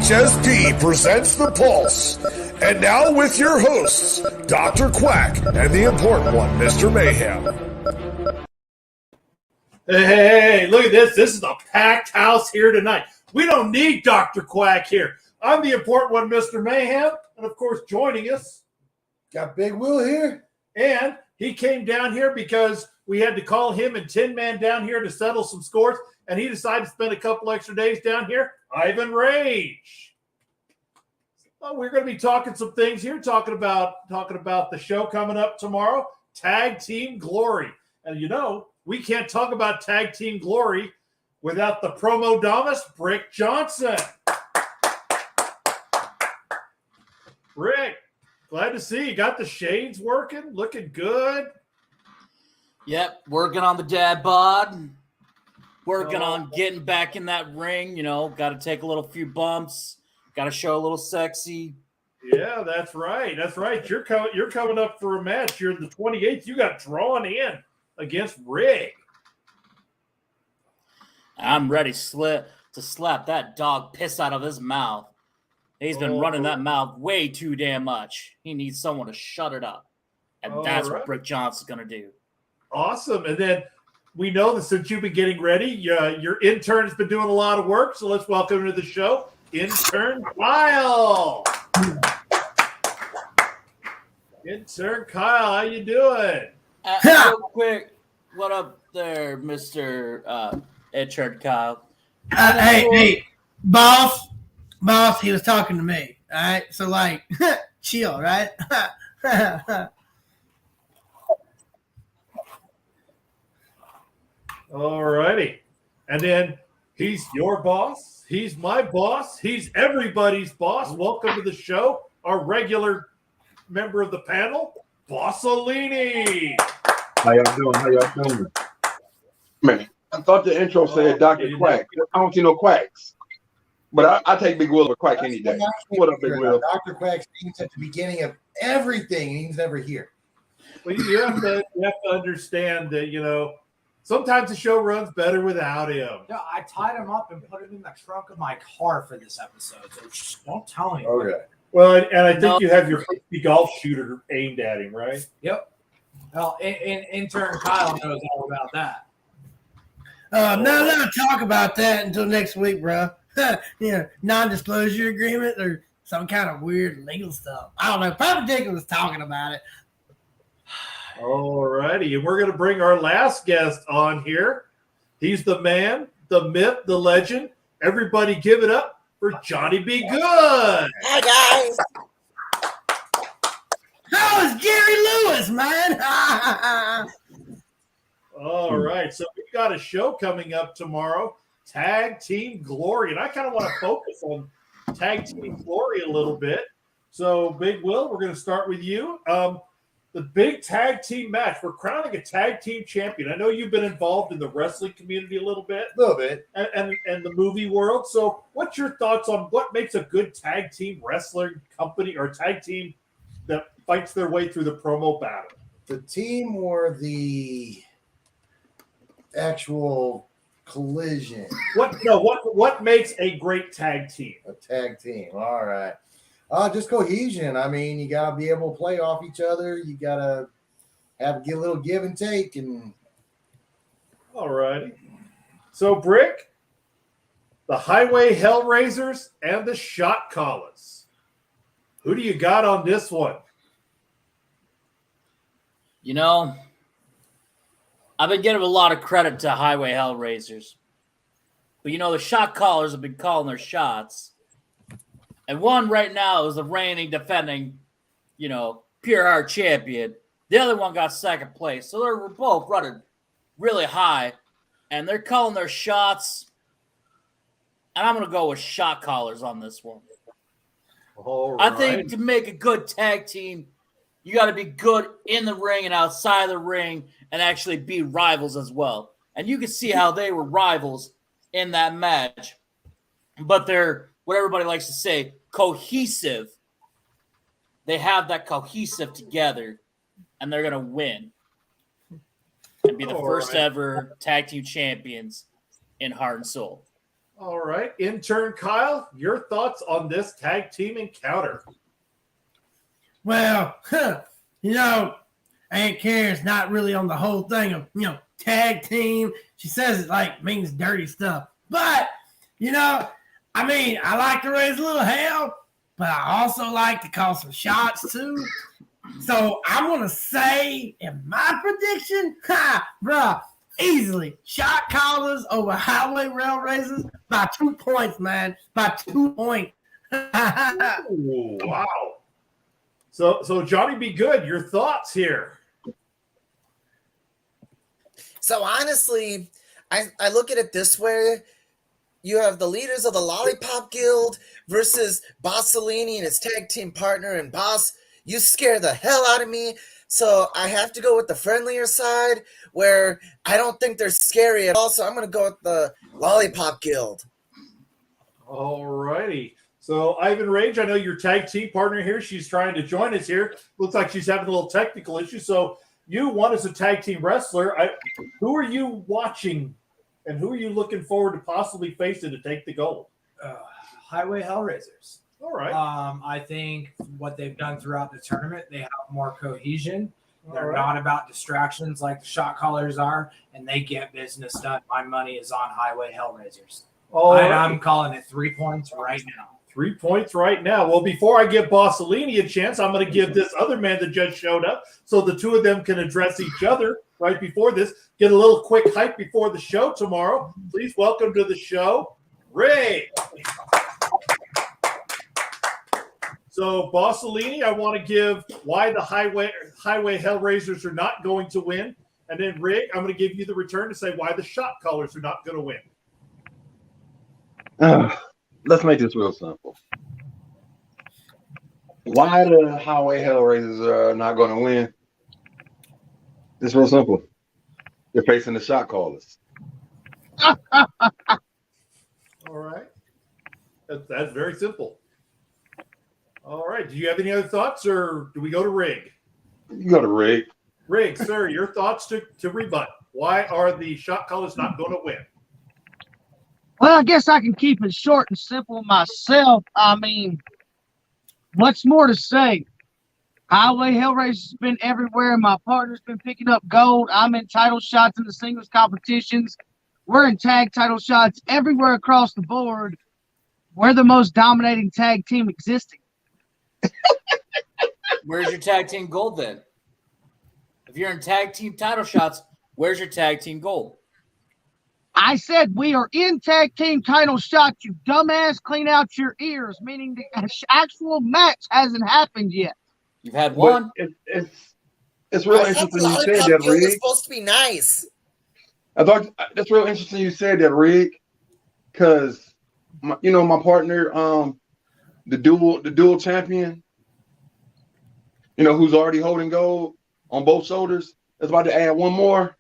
HSP presents The Pulse. And now with your hosts, Dr. Quack and the important one, Mr. Mayhem. Hey, look at this. This is a packed house here tonight. We don't need Dr. Quack here. I'm the important one, Mr. Mayhem. And, of course, joining us. Got Big Will here. And he came down here because we had to call him and Tin Man down here to settle some scores. And he decided to spend a couple extra days down here. Ivan Rage. We're going to be talking some things here, talking about the show coming up tomorrow, Tag Team Glory. And you know, we can't talk about Tag Team Glory without the promo Damas, Brick Johnson. Brick, glad to see you. Got the shades working, looking good. Yep, working on the dad bod. Working on getting back in that ring, you know, got to take a little few bumps, got to show a little sexy. Yeah, that's right. That's right. You're coming up for a match. You're the 28th. You got drawn in against Rig. I'm ready to slap that dog piss out of his mouth. He's been running that mouth way too damn much. He needs someone to shut it up. And that's what Brick Johnson's going to do. Awesome. And then we know that since you've been getting ready, your intern has been doing a lot of work. So let's welcome to the show, Intern Kyle. Intern Kyle, how you doing? Real quick, what up there, Mr. Intern Kyle? Hey, boss, he was talking to me, all right? So, like, chill, right? All righty. And then he's your boss. He's my boss. He's everybody's boss. Welcome to the show, our regular member of the panel, Bossolini. How y'all doing? Man, I thought the intro said Dr. Quack. I don't see no quacks. But I take Big Will over Quack any day. What up, Big Will? Dr. Quack seems at the beginning of everything, and he's never here. Well, you have to understand that, you know, sometimes the show runs better without him. Yeah, I tied him up and put him in the trunk of my car for this episode. So just don't tell anyone. Okay. Well, and I think you have your golf shooter aimed at him, right? Yep. Well, intern Kyle knows all about that. No, talk about that until next week, bro. Non-disclosure agreement or some kind of weird legal stuff. I don't know. Papa Dick was talking about it. All righty. And we're going to bring our last guest on here. He's the man, the myth, the legend. Everybody give it up for Johnny B. Good. Hi, guys. That was Jerry Lewis, man. All right. So we've got a show coming up tomorrow, Tag Team Glory. And I kind of want to focus on Tag Team Glory a little bit. So, Big Will, we're going to start with you. The big tag team match. We're crowning a tag team champion. I know you've been involved in the wrestling community a little bit. And the movie world. So what's your thoughts on what makes a good tag team wrestling company or tag team that fights their way through the promo battle? The team or the actual collision? What makes a great tag team? A tag team. All right. Just cohesion. I mean, you gotta be able to play off each other. You gotta have a little give and take. And all righty. So, Brick, the Highway Hellraisers and the Shot Callers. Who do you got on this one? You know, I've been giving a lot of credit to Highway Hellraisers. But, you know, the shot callers have been calling their shots. And one right now is the reigning, defending, you know, Pure Heart champion. The other one got second place. So they're both running really high. And they're calling their shots. And I'm going to go with shot callers on this one. All right. I think to make a good tag team, you got to be good in the ring and outside the ring and actually be rivals as well. And you can see how they were rivals in that match. But they're, what everybody likes to say, cohesive. They have that cohesive together, and they're going to win and be the first ever tag team champions in Heart and Soul. All right. Intern Kyle, your thoughts on this tag team encounter? Well, Aunt Karen's not really on the whole thing of, tag team. She says it like means dirty stuff. But, I like to raise a little hell, but I also like to call some shots too. So I'm going to say in my prediction, easily shot callers over highway rail racers by 2 points, man. By 2 points. Ooh, wow. So Johnny Be Good, your thoughts here? So honestly, I look at it this way. You have the leaders of the Lollipop Guild versus Bossolini and his tag team partner. And Boss, you scare the hell out of me. So I have to go with the friendlier side where I don't think they're scary at all. So I'm going to go with the Lollipop Guild. All righty. So Ivan Rage, I know your tag team partner here. She's trying to join us here. Looks like she's having a little technical issue. So you, one as a tag team wrestler, who are you watching and who are you looking forward to possibly facing to take the gold? Highway Hellraisers. All right. I think what they've done throughout the tournament, they have more cohesion. They're right. not about distractions like the shot callers are, and they get business done. My money is on Highway Hellraisers. I'm calling it 3 points right now. 3 points right now. Well, before I give Bossolini a chance, I'm going to give this other man that just showed up so the two of them can address each other right before this. Get a little quick hype before the show tomorrow. Please welcome to the show, Ray. So, Bossolini, I want to give why the Highway Hellraisers are not going to win. And then, Rick, I'm going to give you the return to say why the shot callers are not going to win. Let's make this real simple. Why the Highway Hellraisers are not going to win? It's real simple. They're facing the shot callers. All right. That's very simple. All right. Do you have any other thoughts, or do we go to Rig? You go to Rig. Rig, sir, your thoughts to rebut. Why are the shot callers not going to win? Well, I guess I can keep it short and simple myself. I mean, what's more to say? Highway Hellraiser's been everywhere. My partner's been picking up gold. I'm in title shots in the singles competitions. We're in tag title shots everywhere across the board. We're the most dominating tag team existing. Where's your tag team gold then? If you're in tag team title shots, where's your tag team gold? I said we are in tag team title shots, you dumbass. Clean out your ears, meaning the actual match hasn't happened yet. You've had one. It's real interesting you said that, Rig. It's supposed to be nice. I thought that's real interesting you said that, Rig, because my partner, the dual champion, who's already holding gold on both shoulders, is about to add one more.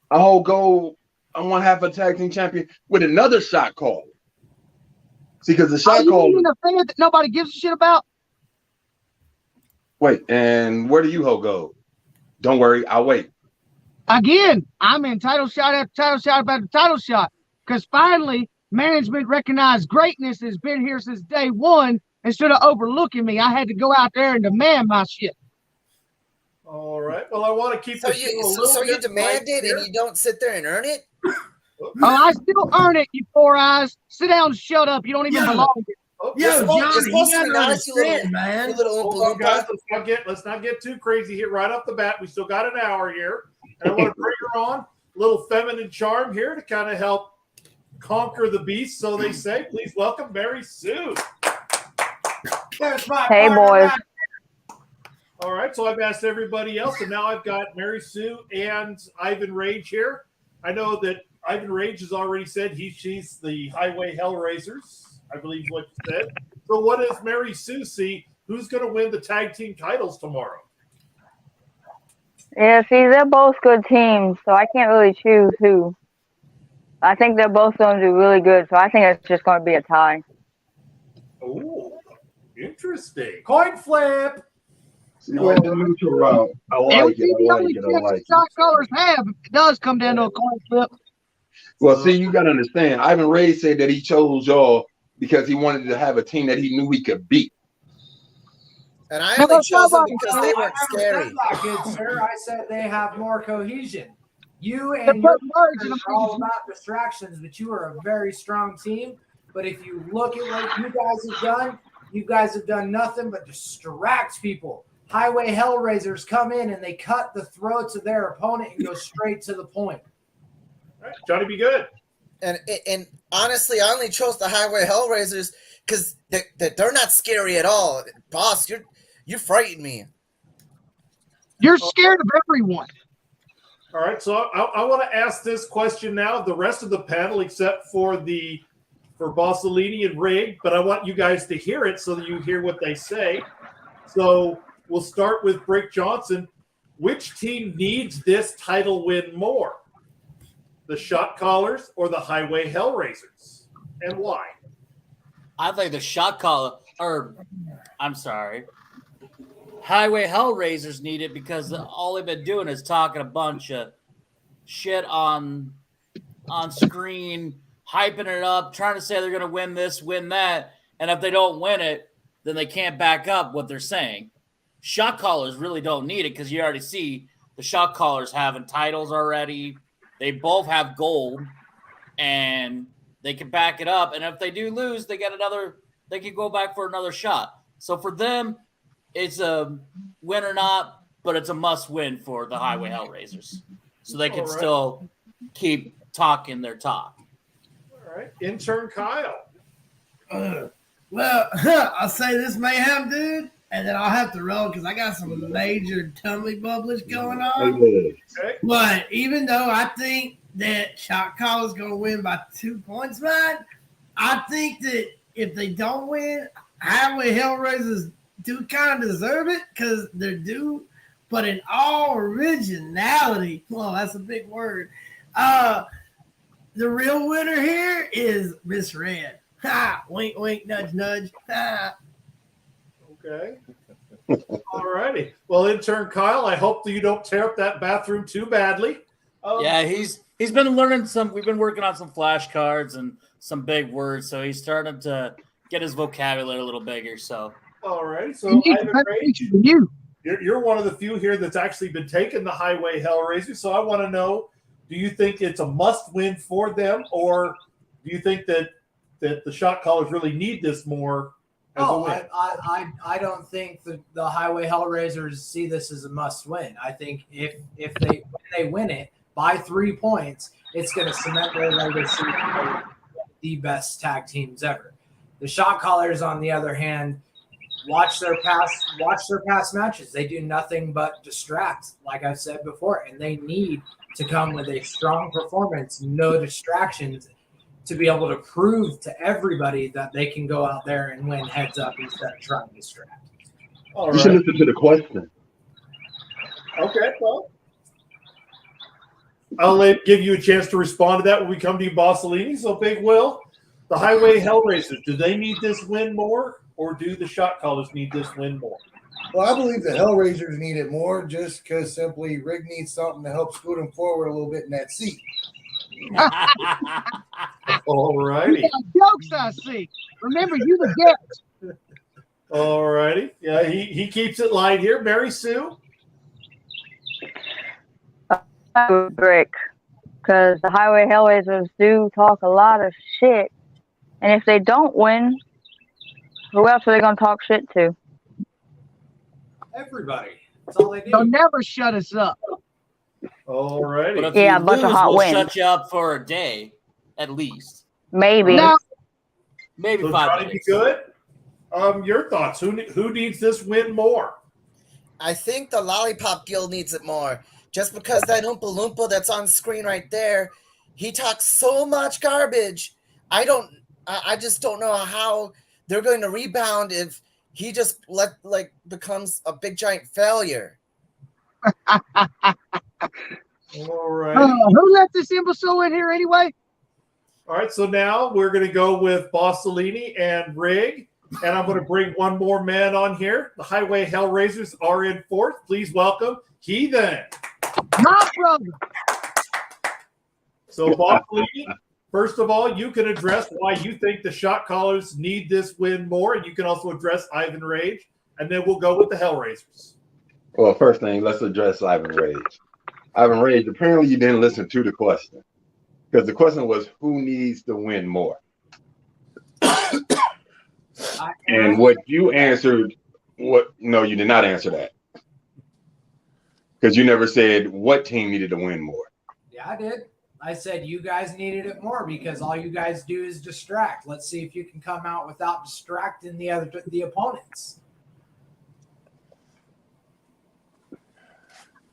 I hold gold. I want to have a tag team champion with another shot call. See, because the shot call. You mean a thing that nobody gives a shit about? Wait, and where do you hold gold? Don't worry, I'll wait. Again, I'm in title shot after title shot after title shot because finally management recognized greatness has been here since day one. Instead of overlooking me, I had to go out there and demand my shit. All right. Well, I want to keep So you demand it and you don't sit there and earn it? Oh, I still earn it, you four eyes. Sit down and shut up. You don't even belong here. Yo, Johnny, supposed you to be gotta nice, understand, man. Hold on, guys. Let's not get too crazy here right off the bat. We still got an hour here. And I want to bring her on. A little feminine charm here to kind of help conquer the beast, so they say. Please welcome Mary Sue. Hey, boys. All right, so I've asked everybody else, and now I've got Mary Sue and Ivan Rage here. I know that Ivan Rage has already said she's the Highway Hellraisers, I believe is what you said. So what does Mary Sue see? Who's going to win the tag team titles tomorrow? Yeah, see, they're both good teams, so I can't really choose who. I think they're both going to do really good, so I think it's just going to be a tie. Oh, interesting. Coin flip. See, went the neutral route. I like it. The only chance the shot callers have, if it does come down to a coin flip, Well, see, you got to understand. Ivan Ray said that he chose y'all because he wanted to have a team that he knew he could beat. And I only chose them because they weren't I scary. said that, good sir. I said they have more cohesion. You They're and your putting words in are them. all about distractions, but you are a very strong team. But if you look at what you guys have done nothing but distract people. Highway Hellraisers come in and they cut the throats of their opponent and go straight to the point. All right, Johnny, be good. And honestly, I only chose the Highway Hellraisers because they're not scary at all. Boss, you frighten me. You're scared of everyone. All right, so I want to ask this question now. The rest of the panel, except for Bossellini and Rig, but I want you guys to hear it so that you hear what they say. So we'll start with Brick Johnson. Which team needs this title win more? The Shot Callers or the Highway Hellraisers? And why? I think the Highway Hellraisers need it because all they've been doing is talking a bunch of shit on screen, hyping it up, trying to say they're going to win this, win that, and if they don't win it, then they can't back up what they're saying. Shot callers really don't need it because you already see the shot callers having titles already. They both have gold, and they can back it up. And if they do lose, they can go back for another shot. So for them, it's a win or not, but it's a must win for the Highway Hellraisers. So they can still keep talking their talk. All right. Intern Kyle. Well, I'll say this mayhem, dude, and then I'll have to roll because I got some major tummy bubblers going on. Okay. But even though I think that Shot Call is going to win by 2 points, man, I think that if they don't win, Highway Hellraisers do kind of deserve it because they're due. But in all originality, well, that's a big word. The real winner here is Miss Red. Ha! Wink, wink, nudge, nudge. Ha! Okay. All righty. Well, intern Kyle, I hope that you don't tear up that bathroom too badly. Yeah, he's been learning some. We've been working on some flashcards and some big words, so he's starting to get his vocabulary a little bigger. So. All right. So you're one of the few here that's actually been taking the Highway Hellraiser. So I want to know: do you think it's a must-win for them, or do you think that the shot callers really need this more? I don't think the Highway Hellraisers see this as a must-win. I think if they win it by 3 points, it's going to cement their legacy as the best tag teams ever. The shot callers, on the other hand, watch their past matches. They do nothing but distract, like I've said before, and they need to come with a strong performance, no distractions, to be able to prove to everybody that they can go out there and win heads up instead of trying to distract. All right. You should listen to the question. Okay, well, I'll give you a chance to respond to that when we come to you, Bossellini. So, Big Will, the Highway Hellraisers, do they need this win more, or do the shot callers need this win more? Well, I believe the Hellraisers need it more just because simply Rig needs something to help scoot him forward a little bit in that seat. All righty. You got jokes, I see. Remember, you the guest. All righty. Yeah, he keeps it light here. Mary Sue? Brick, because the Highway Hellraisers do talk a lot of shit. And if they don't win, who else are they going to talk shit to? Everybody. That's all they do. They'll never shut us up. All righty. But if you lose, we'll shut you up for a day, at least. Maybe. No. Maybe so 5 Johnny, minutes. Be good. Your thoughts? Who needs this win more? I think the Lollipop Guild needs it more. Just because that Oompa Loompa that's on screen right there, he talks so much garbage. I just don't know how they're going to rebound if he just becomes a big giant failure. All right. Who let this imbecile in here anyway? All right, so now we're going to go with Bossellini and Rig, and I'm going to bring one more man on here. The Highway Hellraisers are in fourth. Please welcome Heathen. My brother. So, Bob Fellini, first of all, you can address why you think the shot callers need this win more, and you can also address Ivan Rage, and then we'll go with the Hellraisers. Well, first thing, let's address Ivan Rage. Ivan Rage, apparently you didn't listen to the question, because the question was, who needs to win more? And what you answered, no, you did not answer that. Because you never said what team needed to win more. Yeah, I did. I said you guys needed it more because all you guys do is distract. Let's see if you can come out without distracting the opponents.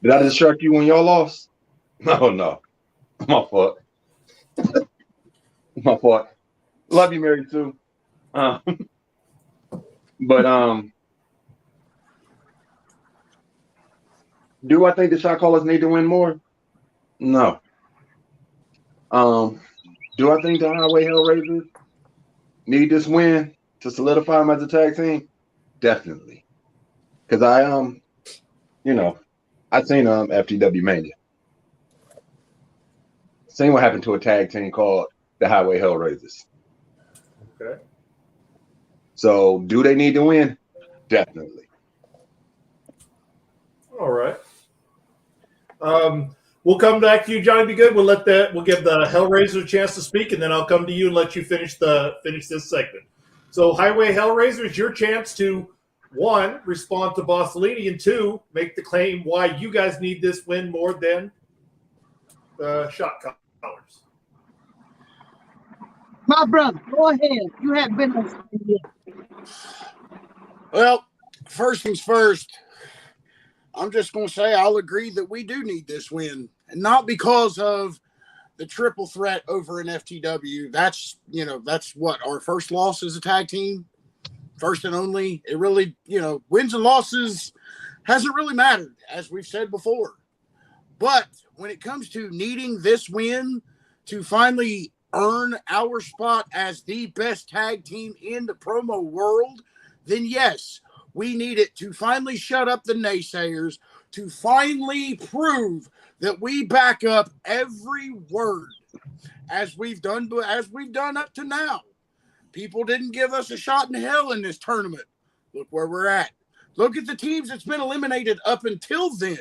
Did I distract you when y'all lost? No. My fault. My fault. Love you, Mary Sue. But do I think the shot callers need to win more? No. Do I think the Highway Hellraisers need this win to solidify them as a tag team? Definitely. Because I seen FTW Mania. Seen what happened to a tag team called the Highway Hellraisers. Okay. So do they need to win? Definitely. All right. We'll come back to you, Johnny Be Good. We'll give the Hellraiser a chance to speak, and then I'll come to you and let you finish this segment. So, Highway Hellraisers, your chance to 1, respond to Bossellini, and 2, make the claim why you guys need this win more than the shot callers. My brother, go ahead. You haven't been listening yet. Well, first things first, I'm just going to say I'll agree that we do need this win. And not because of the triple threat over in FTW. That's what our first loss as a tag team. First and only. It really, wins and losses hasn't really mattered, as we've said before. But when it comes to needing this win to finally earn our spot as the best tag team in the promo world, then yes, we need it to finally shut up the naysayers, to finally prove that we back up every word as we've done up to now. People didn't give us a shot in hell in this tournament. Look where we're at. Look at the teams that's been eliminated up until then.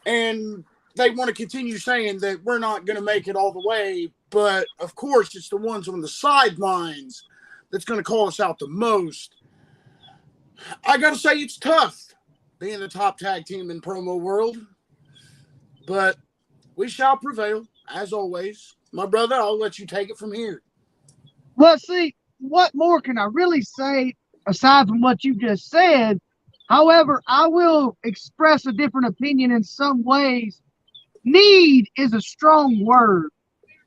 And they want to continue saying that we're not going to make it all the way. But, of course, it's the ones on the sidelines that's going to call us out the most. I got to say it's tough being the top tag team in promo world. But we shall prevail, as always. My brother, I'll let you take it from here. Well, see, what more can I really say aside from what you just said? However, I will express a different opinion in some ways. Need is a strong word.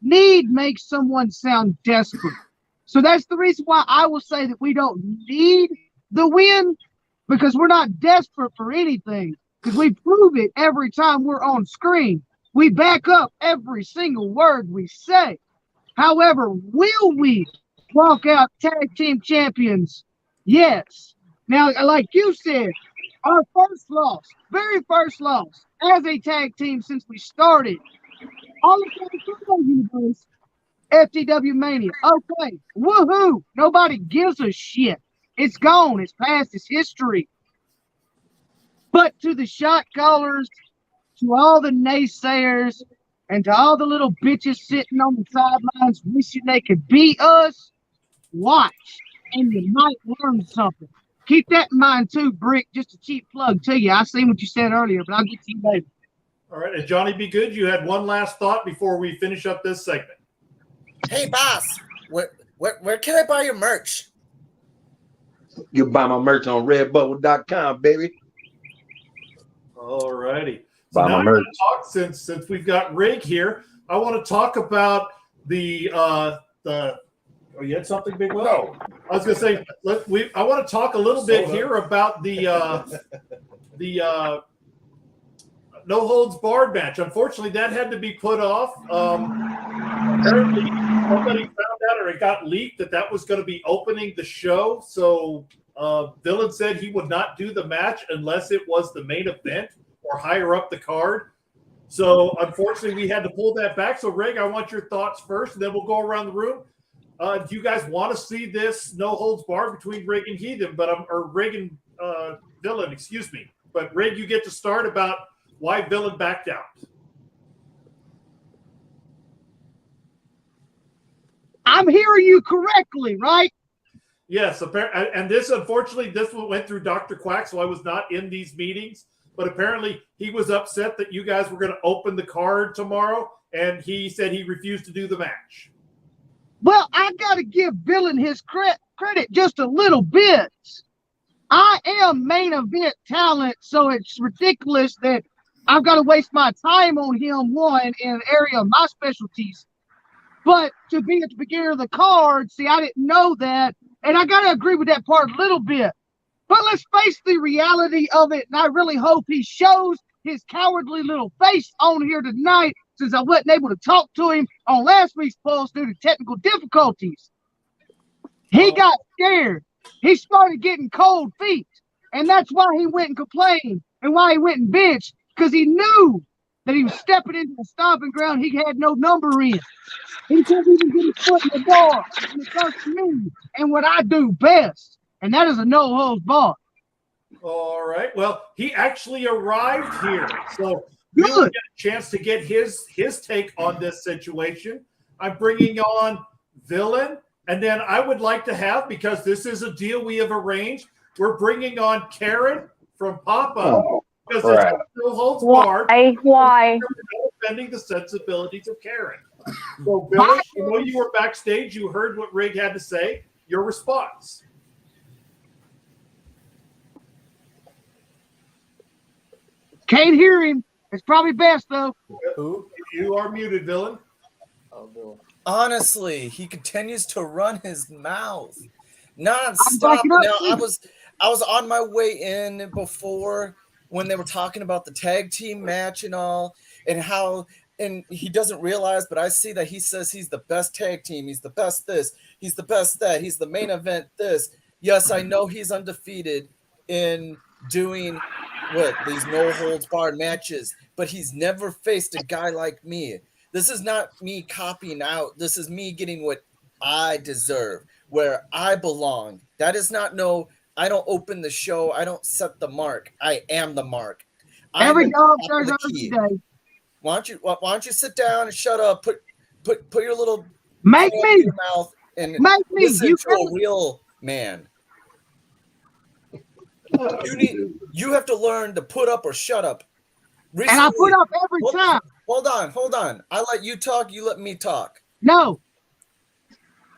Need makes someone sound desperate. So that's the reason why I will say that we don't need the win, because we're not desperate for anything, because we prove it every time we're on screen. We back up every single word we say. However, will we walk out tag team champions? Yes. Now, like you said, our first loss, very first loss as a tag team since we started, all of the universe, FTW Mania. Okay, woohoo! Nobody gives a shit. It's gone. It's past. It's history. But to the shot callers, to all the naysayers, and to all the little bitches sitting on the sidelines wishing they could beat us, watch, and you might learn something. Keep that in mind too, Brick. Just a cheap plug to you. I seen what you said earlier, but I'll get to you later. All right, and Johnny Be Good, you had one last thought before we finish up this segment. Hey, boss, where can I buy your merch? You can buy my merch on redbubble.com, baby. All righty. So Buy now my I'm merch. going to talk, since we've got Rig here, I want to talk about the oh, you had something, Big Will? No. I was going to say, I want to talk a little bit here about the no holds barred match. Unfortunately, that had to be put off. Apparently, somebody found out, or it got leaked, that was going to be opening the show. So Dylan said he would not do the match unless it was the main event or higher up the card. So unfortunately, we had to pull that back. So Rig, I want your thoughts first, and then we'll go around the room. Do you guys want to see this no holds barred between Rig and Heathen, or Rig and Villain? Excuse me. But Rig, you get to start about why Villain backed out. I'm hearing you correctly, right? Yes, and this, unfortunately, this one went through Dr. Quack, so I was not in these meetings. But apparently, he was upset that you guys were going to open the card tomorrow, and he said he refused to do the match. Well, I got to give Villain his credit just a little bit. I am main event talent, so it's ridiculous that I've got to waste my time on him, one, in an area of my specialties. But to be at the beginning of the card, see, I didn't know that. And I got to agree with that part a little bit. But let's face the reality of it. And I really hope he shows his cowardly little face on here tonight, since I wasn't able to talk to him on last week's Pulse due to technical difficulties. He got scared. He started getting cold feet. And that's why he went and complained and why he went and bitched, because he knew that he was stepping into a stomping ground he had no number in. He couldn't even get his foot in the door. And it comes to me and what I do best, and that is a no holds barred. All right. Well, he actually arrived here, so we'll get a chance to get his take on this situation. I'm bringing on Villain, and then I would like to have, because this is a deal we have arranged, we're bringing on Karen from Papa, because it's no holds barred. Why? Offending the sensibilities of Karen. So, Billy, I know you were backstage. You heard what Rig had to say. Your response. Can't hear him. It's probably best, though. Who? You are muted, Villain. Honestly, he continues to run his mouth non-stop. Now, I was on my way in before when they were talking about the tag team match and all, and how, and he doesn't realize, but I see that he says he's the best tag team. He's the best this. He's the best that. He's the main event this. Yes, I know he's undefeated in doing these no holds barred matches, but he's never faced a guy like me. This is not me copying out. This is me getting what I deserve, where I belong. That is not I don't open the show. I don't set the mark. I am the mark. Every dog shows up today. Why don't you sit down and shut up? Put your little make me in your mouth and make me listen to a real man. You have to learn to put up or shut up. Recently, and I put up every time. Hold on. I let you talk. You let me talk. No.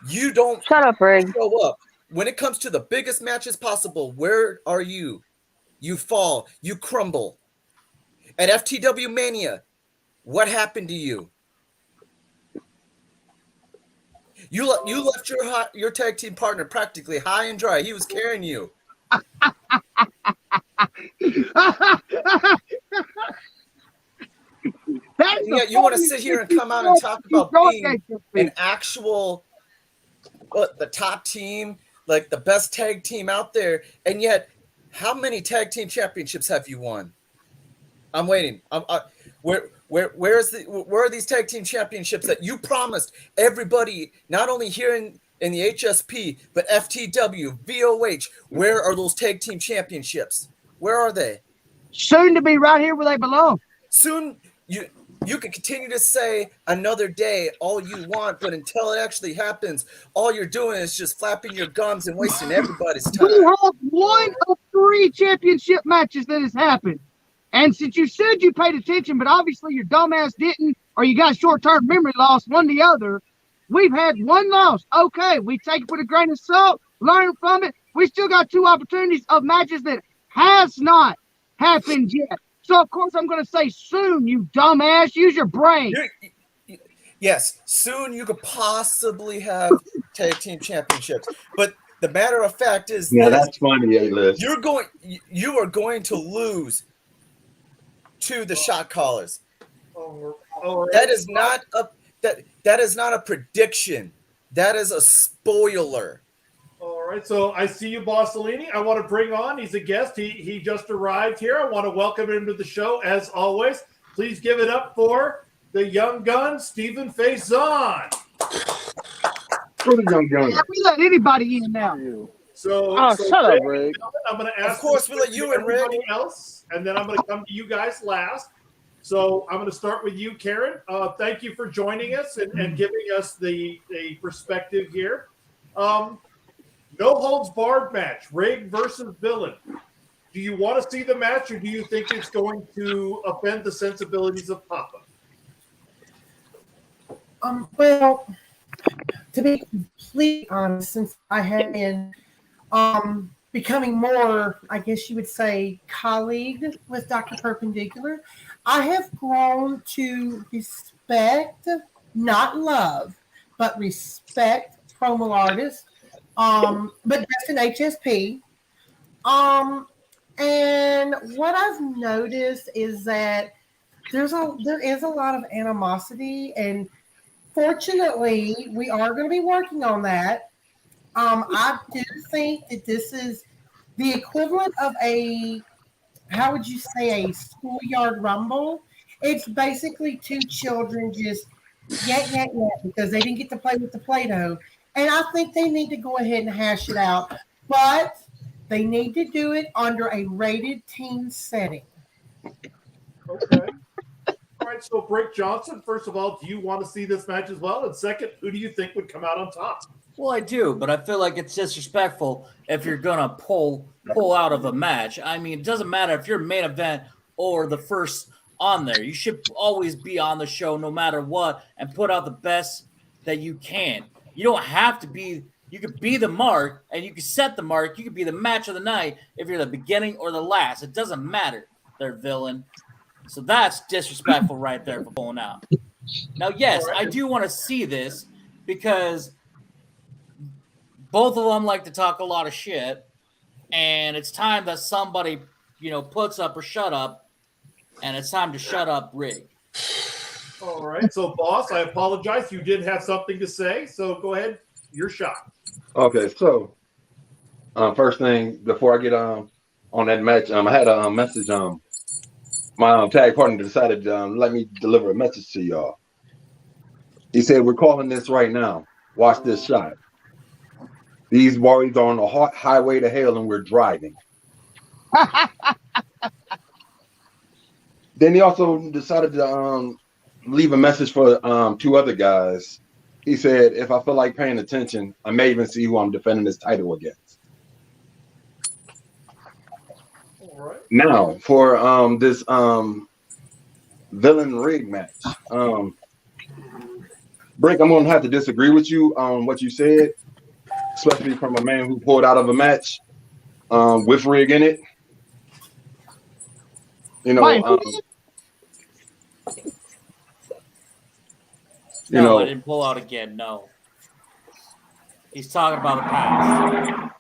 You don't shut up, Rig. Show up. When it comes to the biggest matches possible, where are you? You fall. You crumble. At FTW Mania, what happened to you? You left your tag team partner practically high and dry. He was carrying you. Yeah, you want to sit here and come out and talk about being an actual the top team, like the best tag team out there, and yet how many tag team championships have you won? I'm waiting. Where are these tag team championships that you promised everybody, not only here in the HSP, but FTW, VOH? Where are those tag team championships? Where are they? Soon to be right here where they belong. Soon. You can continue to say another day all you want, but until it actually happens, all you're doing is just flapping your gums and wasting everybody's time. We have one of 3 championship matches that has happened. And since you said you paid attention, but obviously your dumbass didn't, or you got short-term memory loss, one or the other, we've had 1 loss. Okay, we take it with a grain of salt, learn from it. We still got 2 opportunities of matches that has not happened yet. So, of course, I'm going to say soon, you dumbass. Use your brain. Yes, soon you could possibly have tag team championships. But the matter of fact is, that's funny, A-List. You are going to lose to the shot callers. That is not a prediction. That is a spoiler. All right, so I see you, Bossellini. I want to bring on, he's a guest. He just arrived here. I want to welcome him to the show, as always. Please give it up for the young gun, Stephen Faison. For the young gun. We let anybody in now. So, shut up, Rick. I'm going to ask. Of course, we let you in, Rick. Everybody else, and then I'm going to come to you guys last. So I'm going to start with you, Karen. Thank you for joining us and giving us the perspective here. No holds barred match, Rig versus Villain. Do you want to see the match, or do you think it's going to offend the sensibilities of Papa? Well, to be completely honest, since I have been becoming more, I guess you would say, colleague with Dr. Perpendicular, I have grown to respect, not love, but respect promo artists, but just an HSP. And what I've noticed is that there is a lot of animosity, and fortunately, we are going to be working on that. I do think that this is the equivalent of a, how would you say, a schoolyard rumble. It's basically two children just yet because they didn't get to play with the Play-Doh. And I think they need to go ahead and hash it out. But they need to do it under a rated teen setting. Okay. All right, so Brick Johnson, first of all, do you want to see this match as well? And second, who do you think would come out on top? Well, I do, but I feel like it's disrespectful if you're gonna pull out of a match. I mean, it doesn't matter if you're main event or the first on there. You should always be on the show no matter what and put out the best that you can. You don't have to be. You could be the mark and you could set the mark. You could be the match of the night if you're the beginning or the last. It doesn't matter. They're Villain. So that's disrespectful right there for pulling out. Now, yes, I do want to see this because both of them like to talk a lot of shit, and it's time that somebody, puts up or shut up, and it's time to shut up Rig. All right, so boss, I apologize. You did have something to say, so go ahead. Your shot. Okay, so first thing before I get on that match, I had a message. My tag partner decided to let me deliver a message to y'all. He said, "We're calling this right now. Watch this shot. These boys are on the hot highway to hell, and we're driving." Then he also decided to leave a message for two other guys. He said, "If I feel like paying attention, I may even see who I'm defending this title against." All right. Now, for this Villain Rig match, Brick, I'm going to have to disagree with you on what you said, especially from a man who pulled out of a match with Rig in it. I didn't pull out again. No. He's talking about the past.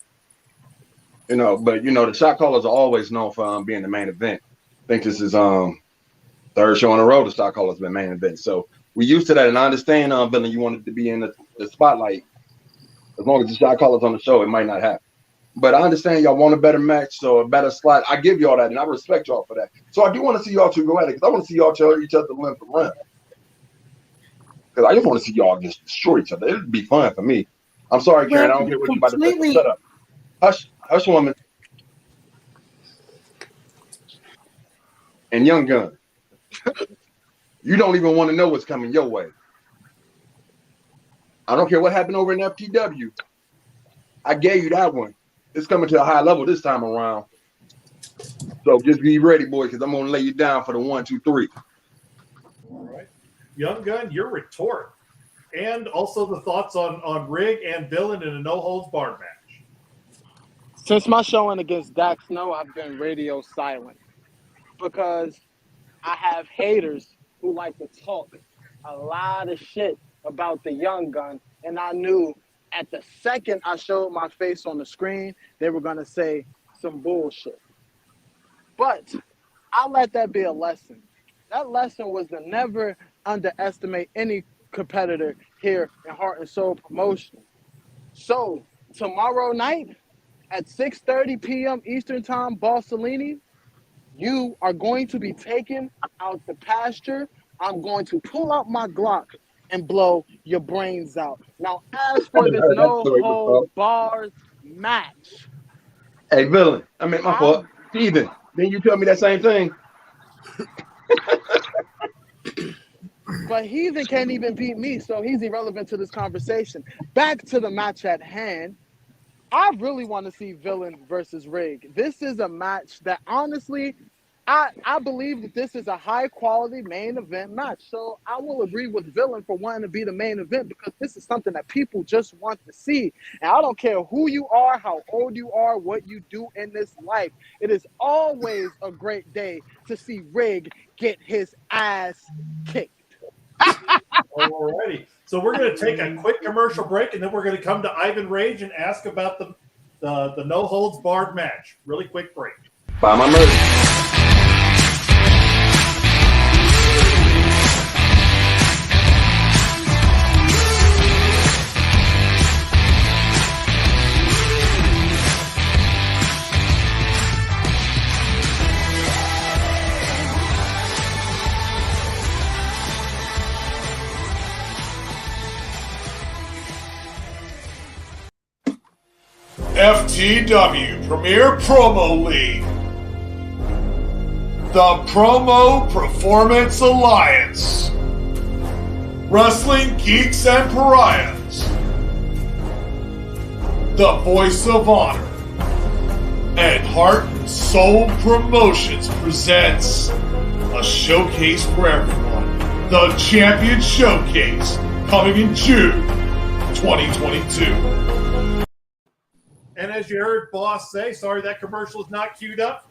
But the shot callers are always known for being the main event. I think this is third show in a row the shot callers been main event. So we're used to that, and I understand, Villain, you wanted to be in the spotlight. As long as the shot callers on the show, it might not happen. But I understand y'all want a better match, so a better slot. I give y'all that, and I respect y'all for that. So I do want to see y'all two go at it, because I want to see y'all tell each other limb for limb. Because I just want to see y'all just destroy each other. It'd be fun for me. I'm sorry, Karen. I don't get what you about to say. Shut up. Hush, woman. And Young Gun. You don't even want to know what's coming your way. I don't care what happened over in FTW. I gave you that one. It's coming to a high level this time around. So just be ready, boy, because I'm going to lay you down for the 1, 2, 3. All right. Young Gun, your retort. And also the thoughts on Rig and Villain in a no-holds-barred match. Since my showing against Dax Snow, I've been radio silent because I have haters who like to talk a lot of shit about the Young Gun, and I knew at the second I showed my face on the screen, they were going to say some bullshit. But I'll let that be a lesson. That lesson was to never underestimate any competitor here in Heart and Soul Promotion. So tomorrow night at 6:30 p.m. Eastern Time, Boss Cellini, You are going to be taken out the pasture. I'm going to pull out my Glock and blow your brains out. Now, as for this no hold bars match. Hey, villain. I mean, my fault. Heathen. Then you tell me that same thing. But Heathen can't even beat me, so he's irrelevant to this conversation. Back to the match at hand. I really want to see Villain versus Rig. This is a match that honestly, I believe that this is a high quality main event match. So I will agree with Villain for wanting to be the main event because this is something that people just want to see. And I don't care who you are, how old you are, what you do in this life. It is always a great day to see Rig get his ass kicked. Alrighty. So we're going to take a quick commercial break, and then we're going to come to Ivan Rage and ask about the no holds barred match. Really quick break. Buy my merch. FTW Premier Promo League. The Promo Performance Alliance. Wrestling Geeks and Pariahs. The Voice of Honor. And Heart and Soul Promotions presents a showcase for everyone. The Champion Showcase, coming in June 2022. And as you heard Boss say, sorry that commercial is not queued up,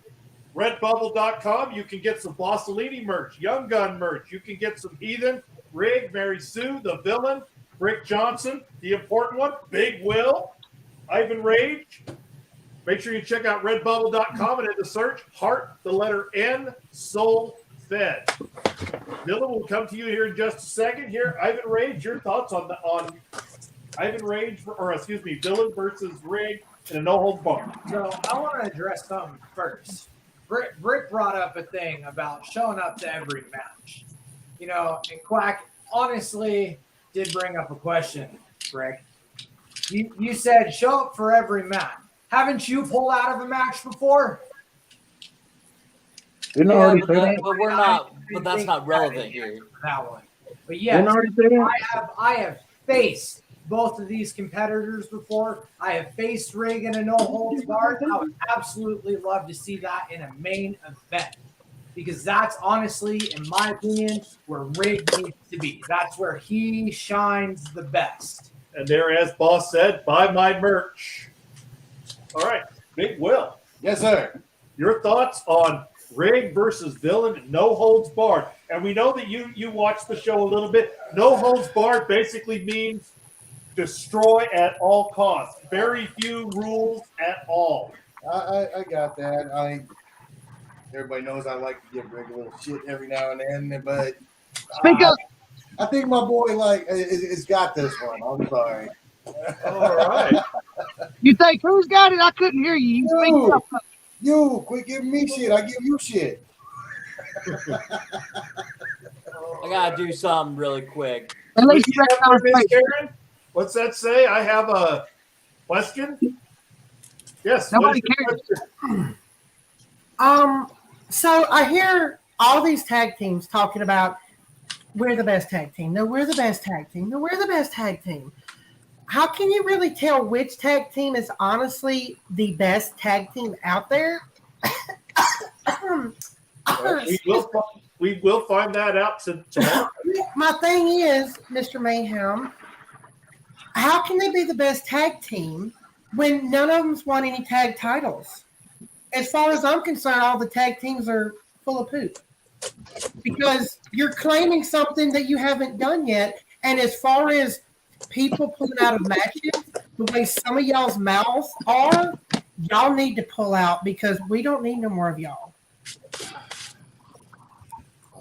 redbubble.com, you can get some Bossellini merch, Young Gun merch. You can get some Heathen, Rig, Mary Sue, The Villain, Rick Johnson, the important one, Big Will, Ivan Rage. Make sure you check out redbubble.com and in the search, Heart, the letter N, Soul Fed. Villain will come to you here in just a second. Here, Ivan Rage, your thoughts on Ivan Rage, Villain versus Rig in a no-hold bar. So I want to address something first. Brick brought up a thing about showing up to every match. You know, and Quack honestly did bring up a question, Brick. You said show up for every match. Haven't you pulled out of a match before? But we're not. But that's not relevant here. That one. But yes, I have faced both of these competitors before. I have faced Rig in a no holds barred. I would absolutely love to see that in a main event because that's honestly, in my opinion, where Rig needs to be. That's where he shines the best. And there, as Boss said, buy my merch. All right, Big Will. Yes, sir. Your thoughts on Rig versus Villain, no holds barred. And we know that you watched the show a little bit. No holds barred basically means destroy at all costs. Very few rules at all. I got that. Everybody knows I like to give Rig a little shit every now and then, but Speak up. I think my boy has got this one. I'm sorry. All right. You think who's got it? I couldn't hear you. You speak up. You quit giving me shit. I give you shit. I gotta do something really quick. At least you recognize Miss my face. Karen, what's that say? I have a question. Yes. Nobody what is your cares. question? So I hear all these tag teams talking about we're the best tag team. No, we're the best tag team. No, we're the best tag team. How can you really tell which tag team is honestly the best tag team out there? We will find that out tomorrow. My thing is, Mr. Mayhem, how can they be the best tag team when none of them's won any tag titles? As far as I'm concerned, all the tag teams are full of poop because you're claiming something that you haven't done yet. And as far as people pulling out of matches, the way some of y'all's mouths are, y'all need to pull out because we don't need no more of y'all.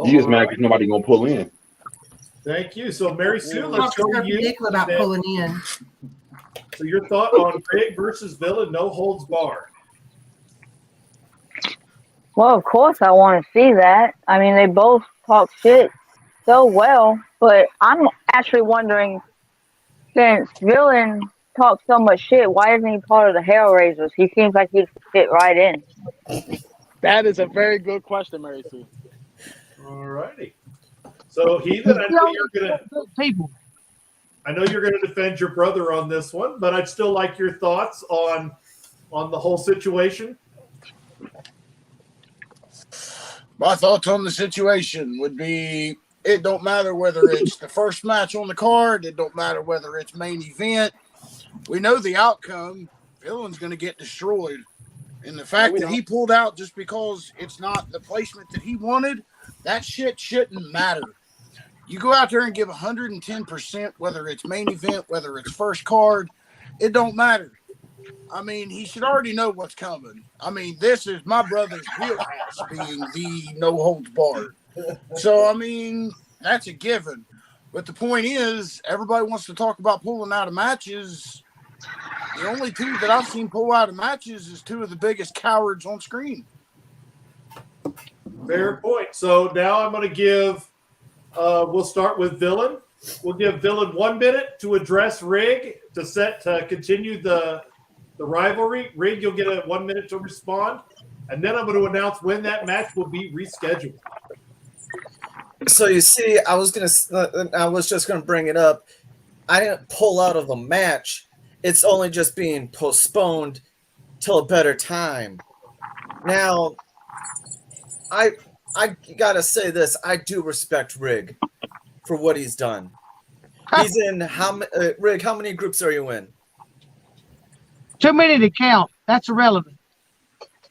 You just mad because nobody gonna pull in. Thank you. So, Mary Sue, let's go to you. Ridiculous about pulling in. So, your thought on Rig versus Villain, no holds barred. Well, of course I want to see that. I mean, they both talk shit so well, but I'm actually wondering, since Villain talks so much shit, why isn't he part of the Hellraisers? He seems like he'd fit right in. That is a very good question, Mary Sue. All righty. So Heathen, I know you're gonna defend your brother on this one, but I'd still like your thoughts on the whole situation. My thoughts on the situation would be it don't matter whether it's the first match on the card, it don't matter whether it's main event. We know the outcome. Villain's going to get destroyed. And the fact that he pulled out just because it's not the placement that he wanted, that shit shouldn't matter. You go out there and give 110%, whether it's main event, whether it's first card, it don't matter. I mean, he should already know what's coming. I mean, this is my brother's wheelhouse being the no holds barred. So, I mean, that's a given. But the point is, everybody wants to talk about pulling out of matches. The only two that I've seen pull out of matches is two of the biggest cowards on screen. Fair point. So now I'm going to give, we'll start with Villain. We'll give Villain 1 minute to address Rig to continue the rivalry. Rig, you'll get a 1 minute to respond. And then I'm going to announce when that match will be rescheduled. So you see, I was just gonna bring it up. I didn't pull out of a match. It's only just being postponed till a better time. Now, I gotta say this. I do respect Rig for what he's done. He's in Rig, how many groups are you in? Too many to count. That's irrelevant.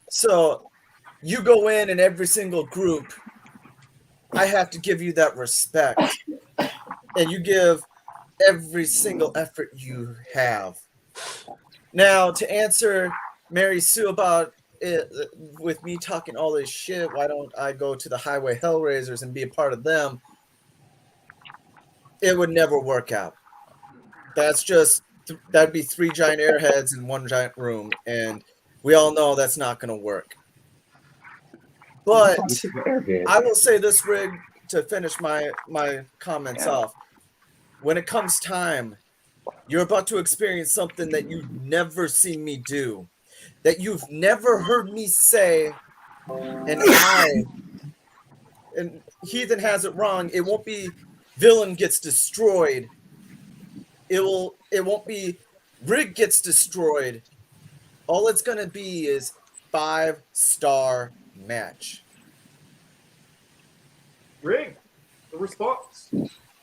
So you go in every single group. I have to give you that respect. And you give every single effort you have. Now, to answer Mary Sue about it, with me talking all this shit, why don't I go to the Highway Hellraisers and be a part of them? It would never work out. That'd be 3 giant airheads in 1 giant room. And we all know that's not going to work. But I will say this, Rig, to finish my comments off. When it comes time, you're about to experience something that you've never seen me do, that you've never heard me say, and Heathen has it wrong. It won't be Villain gets destroyed. It won't be Rig gets destroyed. All it's gonna be is 5-star match. Rig, the response.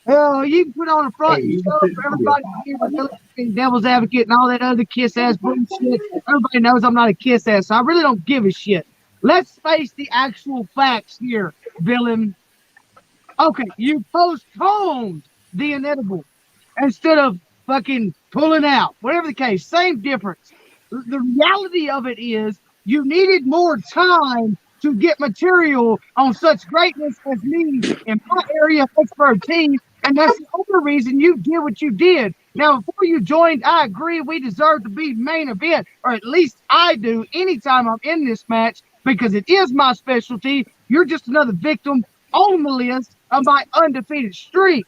Hell, you can put on a front and show for everybody here with devil's advocate and all that other kiss ass bullshit. Everybody knows I'm not a kiss ass, so I really don't give a shit. Let's face the actual facts here, Villain. Okay, you postponed the inedible instead of fucking pulling out. Whatever the case, same difference. The reality of it is you needed more time to get material on such greatness as me in my area of expertise, and that's the only reason you did what you did. Now, before you joined, I agree we deserve to be main event, or at least I do anytime I'm in this match, because it is my specialty. You're just another victim on the list of my undefeated streak.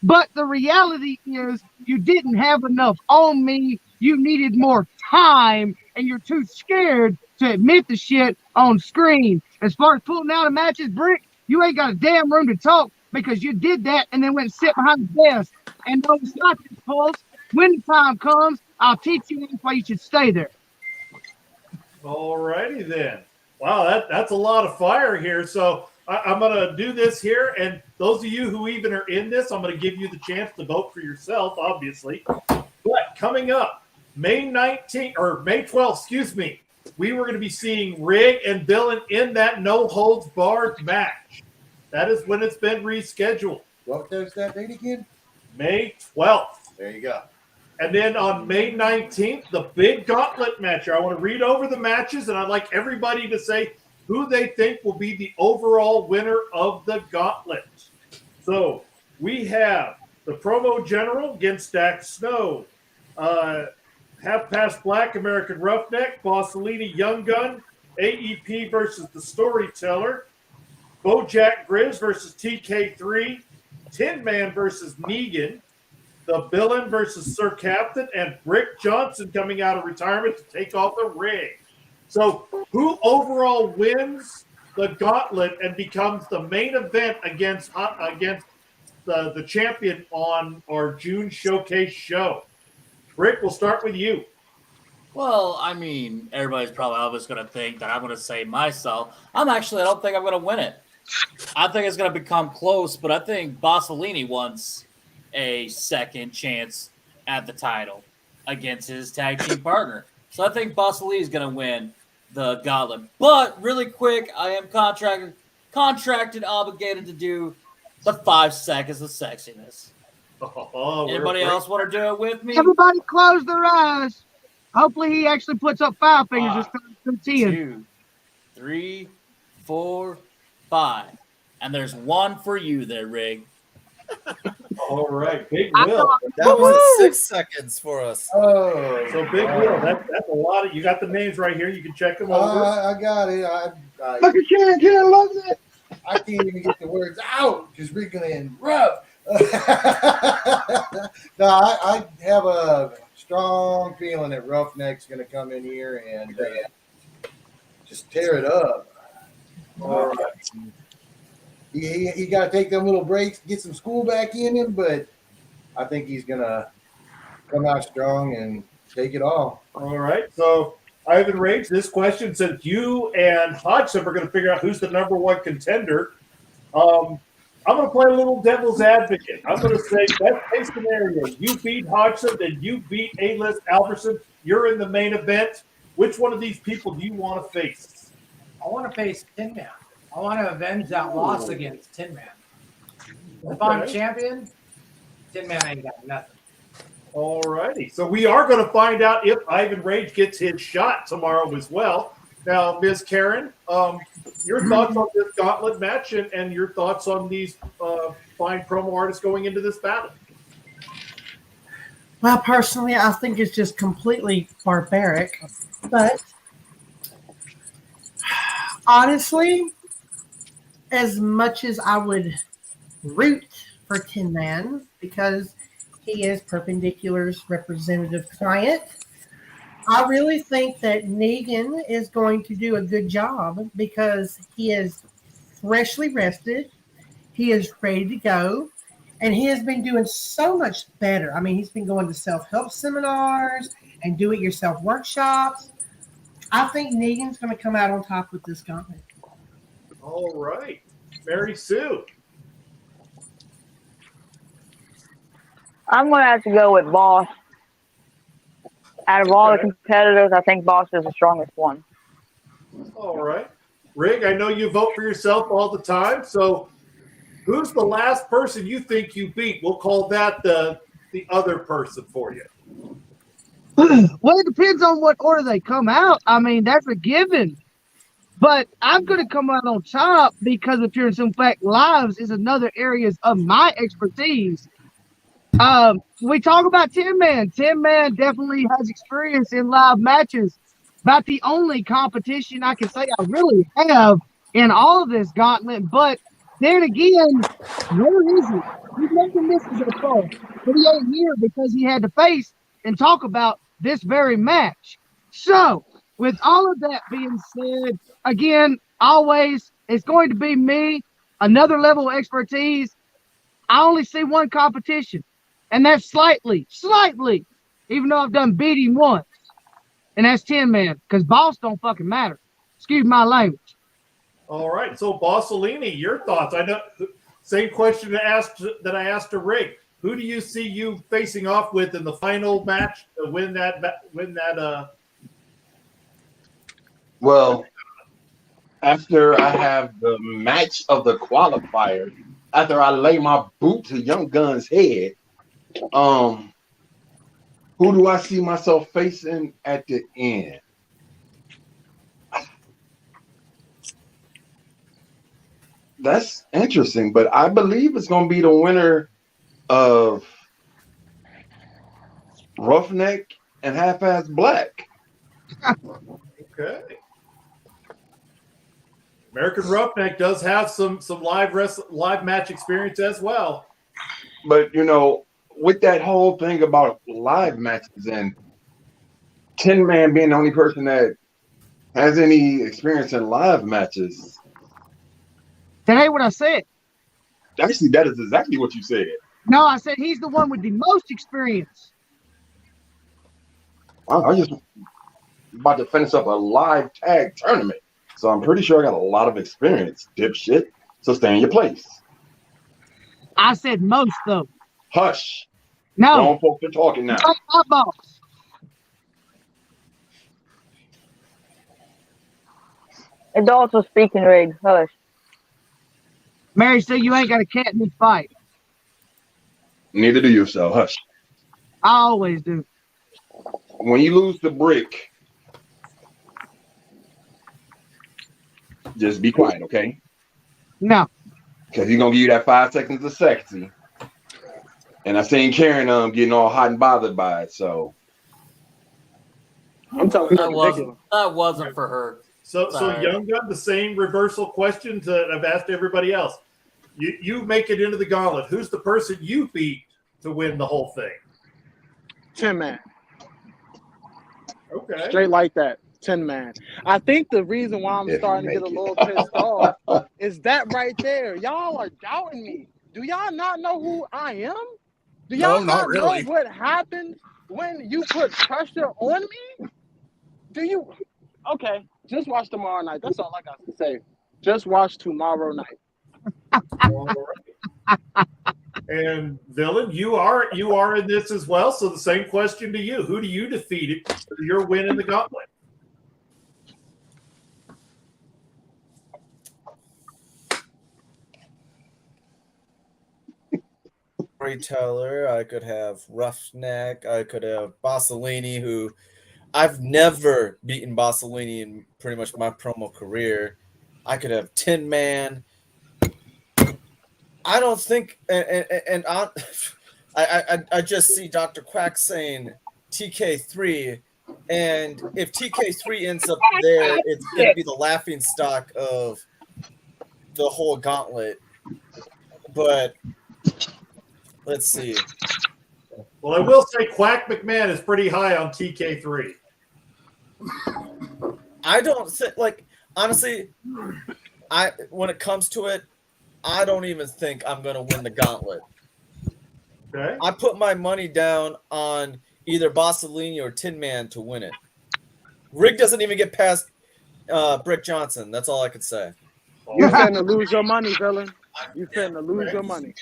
But the reality is you didn't have enough on me. You needed more time, and you're too scared to admit the shit on screen. As far as pulling out of matches, Brick, you ain't got a damn room to talk because you did that and then went and sit behind the desk. And no, it's not this pulse. When the time comes, I'll teach you why you should stay there. All righty then. Wow, that's a lot of fire here. So I'm going to do this here. And those of you who even are in this, I'm going to give you the chance to vote for yourself, obviously. But coming up, May 12th, excuse me, we were going to be seeing Rig and Villain in that no-holds-barred match. That is when it's been rescheduled. What was that date again? May 12th. There you go. And then on May 19th, the big gauntlet match. I want to read over the matches, and I'd like everybody to say who they think will be the overall winner of the gauntlet. So we have the Promo General against Dax Snow. Half Past Black, American Roughneck, Bossolini, Young Gun, AEP versus the Storyteller, Bojack Grizz versus TK3, Tin Man versus Negan, the Villain versus Sir Captain, and Rick Johnson coming out of retirement to take off the ring. So who overall wins the gauntlet and becomes the main event against the champion on our June Showcase show? Rick, we'll start with you. Well, I mean, everybody's probably always going to think that I'm going to say myself. I don't think I'm going to win it. I think it's going to become close, but I think Bossellini wants a second chance at the title against his tag team partner. So I think Bossellini is going to win the gauntlet. But really quick, I am contracted, obligated to do the 5 seconds of sexiness. Anybody else want to do it with me? Everybody close their eyes. Hopefully he actually puts up 5 fingers instead of 10. 2, 3, 4, 5. And there's one for you there, Rig. All right, Big Will. That was 6 seconds for us. Oh, So Big Will, that's a lot of. You got the names right here. You can check them over. I got it. Look at Karen loves it. I can't even get the words out because we're gonna interrupt. No, I have a strong feeling that Roughneck's gonna come in here and just tear it up. He got to take them little breaks, get some school back in him, but I think he's gonna come out strong and take it all. All right. So Ivan Rage, this question, since you and Hodgson are going to figure out who's the number one contender, I'm going to play a little devil's advocate. I'm going to say, best case scenario, you beat Hodgson, then you beat A-List Albertson. You're in the main event. Which one of these people do you want to face? I want to face Tin Man. I want to avenge that loss against Tin Man. If I'm champion, Tin Man ain't got nothing. All righty. So we are going to find out if Ivan Rage gets his shot tomorrow as well. Now, Ms. Karen, your thoughts on this gauntlet match and your thoughts on these fine promo artists going into this battle? Well, personally, I think it's just completely barbaric. But honestly, as much as I would root for Tin Man because he is Perpendicular's representative client, I really think that Negan is going to do a good job because he is freshly rested, he is ready to go, and he has been doing so much better. I mean, he's been going to self-help seminars and do-it-yourself workshops. I think Negan's going to come out on top with this gauntlet. All right. Mary Sue. I'm going to have to go with Boss. Out of all the competitors, I think Boss is the strongest one. All right. Rig, I know you vote for yourself all the time. So who's the last person you think you beat? We'll call that the other person for you. Well, it depends on what order they come out. I mean, that's a given. But I'm going to come out on top because Appearance Impact Lives is another area of my expertise. We talk about Tin Man. Tin Man definitely has experience in live matches. About the only competition I can say I really have in all of this gauntlet. But then again, where is he? He's making this as a call. But he ain't here because he had to face and talk about this very match. So, with all of that being said, again, always, it's going to be me, another level of expertise. I only see one competition, and that's slightly, even though I've done beat him once, and that's Tin Man, because Boss don't fucking matter. Excuse my language. All right. So, Bossellini, your thoughts. I know, same question that I asked to Rig. Who do you see you facing off with in the final match to win that? Well, after I have the match of the qualifier, after I lay my boot to Young Gun's head, who do I see myself facing at the end? That's interesting, but I believe it's going to be the winner of Roughneck and Half-Ass Black. Okay. American Roughneck does have some live match experience as well. But with that whole thing about live matches and Tin Man being the only person that has any experience in live matches. That ain't what I said. Actually, that is exactly what you said. No, I said he's the one with the most experience. I'm just about to finish up a live tag tournament. So I'm pretty sure I got a lot of experience, dipshit. So stay in your place. I said most, though. Hush. No. Grown folks are talking now. That's my boss. It's also speaking, Rig. Hush. Mary said you ain't got a cat in this fight. Neither do you, so hush. I always do. When you lose the brick, just be quiet, okay? No. Because he's going to give you that 5 seconds of sexy. And I seen Karen getting all hot and bothered by it, so. I'm telling That you, wasn't for her. So Sorry. Young Gun, the same reversal question that I've asked everybody else. You make it into the gauntlet. Who's the person you beat to win the whole thing? Tin Man. Okay. Straight like that. Tin Man. I think the reason why I'm starting to get a little pissed off is that right there. Y'all are doubting me. Do y'all not know who I am? Do y'all No, not really. know what happened when you put pressure on me? Do you? Okay, just watch tomorrow night. That's all I got to say. Just watch tomorrow night. All right. And Villain, you are in this as well. So the same question to you: who do you defeat for your win in the gauntlet? Storyteller. I could have Roughneck. I could have Bassolini, who I've never beaten Bassolini in pretty much my promo career. I could have Tin Man. I don't think, and I just see Dr. Quack saying TK3, and if TK3 ends up there, it's going to be the laughing stock of the whole gauntlet. But let's see. Well, I will say Quack McMahon is pretty high on TK3. I don't think, honestly, when it comes to it, I don't even think I'm going to win the gauntlet. Okay. I put my money down on either Bassolini or Tin Man to win it. Rig doesn't even get past Brick Johnson. That's all I could say. You finna lose your money, Villain. You finna lose your money.